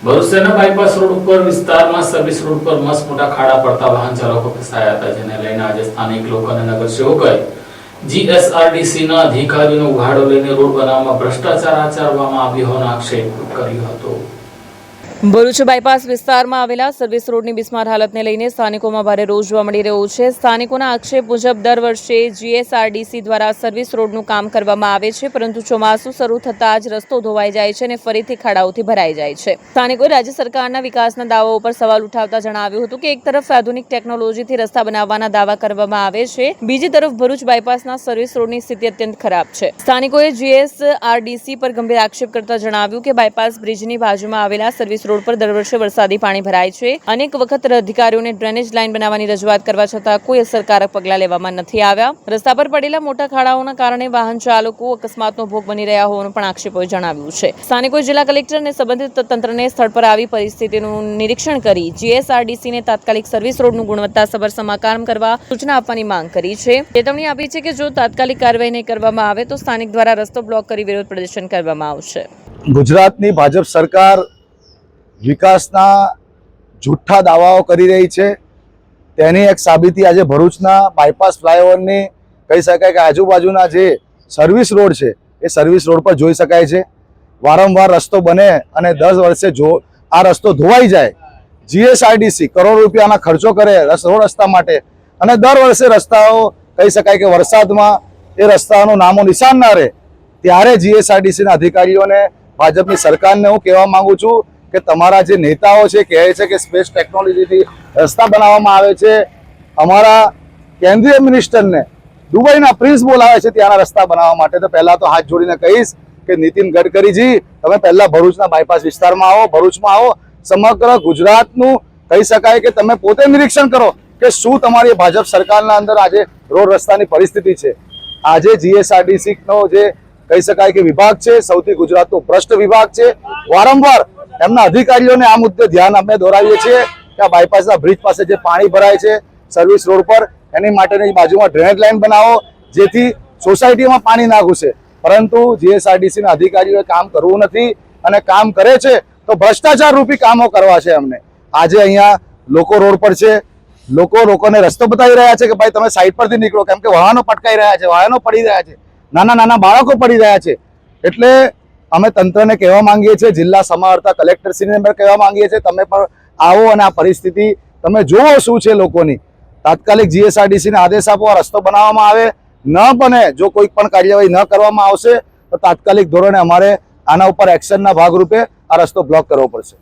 ભરૂચના bypass road ઉપર વિસ્તારમાં સર્વિસ રોડ પર મસ્ત મોટા ખાડા પડતા વાહન ચાલકો ફસાયા હતા, જેને લઈને આજે સ્થાનિક લોકો અને નગરસેવકોએ જીએસઆરટીસીના અધિકારીઓનો ઉઘાડો લઈને રોડ બનાવવામાં ભ્રષ્ટાચાર આચરવામાં આવ્યો હોવાનો આક્ષેપ કર્યો હતો। ભરૂચ બાયપાસ વિસ્તારમાં આવેલા સર્વિસ રોડની બિસ્માર હાલતને લઈને સ્થાનિકોમાં ભારે રોષ જોવા મળી રહ્યો છે। સ્થાનિકોના આક્ષેપ મુજબ દર વર્ષે જીએસઆરટીસી દ્વારા સર્વિસ રોડનું કામ કરવામાં આવે છે, પરંતુ ચોમાસું શરૂ થતાં જ રસ્તો ધોવાઈ જાય છે અને ફરીથી ખાડાઓથી ભરાઈ જાય છે। સ્થાનિકોએ રાજ્ય સરકારના વિકાસના દાવાઓ ઉપર સવાલ ઉઠાવતા જણાવ્યું હતું કે એક તરફ આધુનિક ટેકનોલોજીથી રસ્તા બનાવવાના દાવા કરવામાં આવે છે, બીજી તરફ ભરૂચ બાયપાસના સર્વિસ રોડની સ્થિતિ અત્યંત ખરાબ છે। સ્થાનિકોએ જીએસઆરટીસી પર ગંભીર આક્ષેપ કરતા જણાવ્યું કે બાયપાસ બ્રિજની બાજુમાં આવેલા સર્વિસ રોડ પર દર વર્ષે વરસાદી પાણી ભરાય છે। અનેક વખત અધિકારીઓને ડ્રેનેજ લાઇન બનાવવાની રજૂઆત કરવા છતાં કોઈ અસરકારક પગલાં લેવામાં નથી આવ્યા। રસ્તા પર પડેલા મોટા ખાડાઓના કારણે વાહન ચાલકો અકસ્માતનો ભોગ બની રહ્યા હોવાનું પણ આક્ષેપોએ જણાવ્યું છે। સ્થાનિકોએ જિલ્લા કલેક્ટર અને સંબંધિત તંત્રને સ્થળ પર આવી પરિસ્થિતિનું નિરીક્ષણ કરી જીએસઆરટીસીને તાત્કાલિક સર્વિસ રોડનું ગુણવત્તાસભર સમારકામ કરવા સૂચના આપવાની માંગ કરી છે। ચેતવણી આપી છે કે જો તાત્કાલિક કાર્યવાહી નહીં કરવામાં આવે તો સ્થાનિક દ્વારા રસ્તો બ્લોક કરી વિરોધ પ્રદર્શન કરવામાં આવશે। ગુજરાતની ભાજપ સરકાર વિકાસના જૂઠા દાવાઓ કરી રહી છે, તેની એક સાબિતી આજે ભરૂચના બાયપાસ ફ્લાયઓવરની કહી શકાય કે આજુબાજુના જે સર્વિસ રોડ છે એ સર્વિસ રોડ પર જોઈ શકાય છે। વારંવાર રસ્તો બને અને 10 વર્ષે જો આ રસ્તો ધોવાઈ જાય, જીએસઆરટીસી કરોડ રૂપિયાના ખર્ચો કરે રસ્તા માટે અને દર વર્ષે રસ્તાઓ કહી શકાય કે વરસાદમાં એ રસ્તાનું નામો નિશાન ના રહે, ત્યારે જીએસઆરટીસીના અધિકારીઓને ભાજપની સરકારને હું કહેવા માંગુ છું કે તમારા જે નેતાઓ છે કહે છે કે સ્પેસ ટેકનોલોજીથી રસ્તા બનાવવામાં આવે છે, અમારા કેન્દ્રીય મિનિસ્ટરને દુબઈના પ્રિન્સ બોલાવે છે ત્યાંના રસ્તા બનાવવા માટે, તો પહેલા તો હાથ જોડીને કહીશ કે નીતિન ગડકરીજી તમે પહેલા ભરૂચના બાયપાસ વિસ્તારમાં આવો, ભરૂચમાં આવો, સમગ્ર ગુજરાતનું કહી શકાય કે તમે પોતે નિરીક્ષણ કરો કે શું તમારી ભાજપ સરકારના અંદર આજે રોડ રસ્તાની પરિસ્થિતિ છે। આજે જીએસઆરટીસીનો જે કહી શકાય કે વિભાગ છે સૌથી ગુજરાતનો ભ્રષ્ટ વિભાગ છે। વારંવાર એમના અધિકારીઓને આ મુદ્દે ધ્યાન અમે દોરાવીએ છીએ કે આ બાયપાસના બ્રિજ પાસે જે પાણી ભરાય છે સર્વિસ રોડ પર, એની માટેની બાજુમાં ડ્રેનેજ લાઇન બનાવો જેથી સોસાયટીમાં પાણી ના ઘૂસે, પરંતુ જીએસઆરટીસીના અધિકારીઓએ કામ કરવું નથી અને કામ કરે છે તો ભ્રષ્ટાચાર રૂપી કામો કરવા છે એમને। આજે અહીંયા લોકો રોડ પર છે, લોકોને રસ્તો બતાવી રહ્યા છે કે ભાઈ તમે સાઈડ પરથી નીકળો, કેમ કે વાહનો પટકાઈ રહ્યા છે, વાહનો પડી રહ્યા છે, નાના નાના બાળકો પડી રહ્યા છે। એટલે અમે તંત્રને કહેવા માંગીએ છીએ, જિલ્લા સમાહર્તા કલેક્ટરશ્રીને કહેવા માંગીએ છીએ તમે પણ આવો અને આ પરિસ્થિતિ તમે જુઓ શું છે લોકોની। તાત્કાલિક જીએસઆરટીસીને આદેશ આપો, રસ્તો બનાવવામાં આવે, ન બને જો કોઈ પણ કાર્યવાહી ન કરવામાં આવશે તો તાત્કાલિક ધોરણે અમારે આના ઉપર એક્શનના ભાગરૂપે આ રસ્તો બ્લોક કરવો પડશે।